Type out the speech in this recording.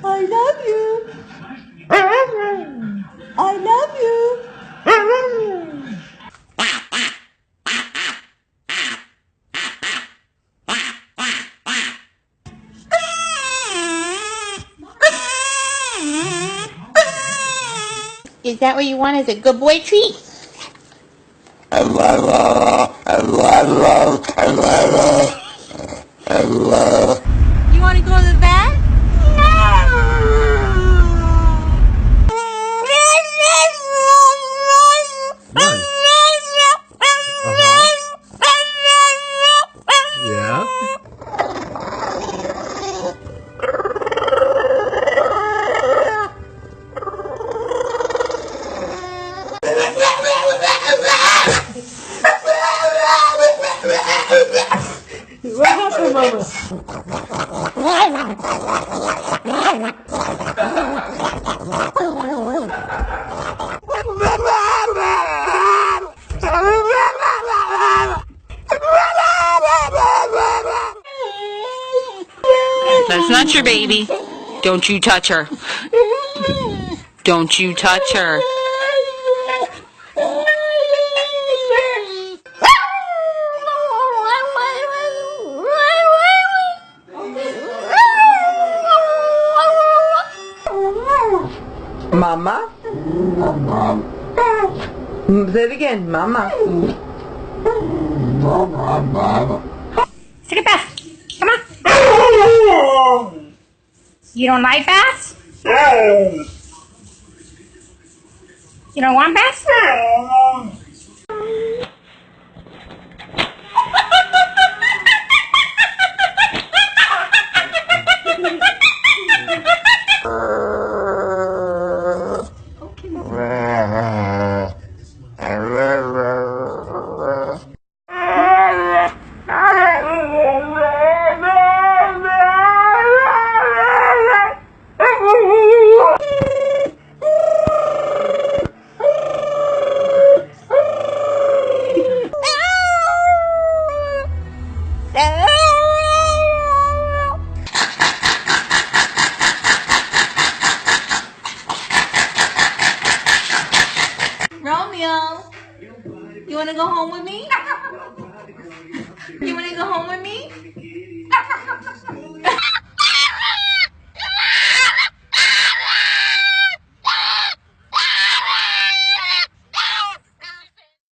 I love you. I love you. Is that what you want as a good boy treat? You want to go to the vet? One. Yeah. What happened, Mama? That's not your baby. Don't you touch her. Don't you touch her. Mama? Say it again, Mama. Take a bath. Come on. You don't like baths? You don't want baths? Romeo, you want to go home with me? You want to go home with me?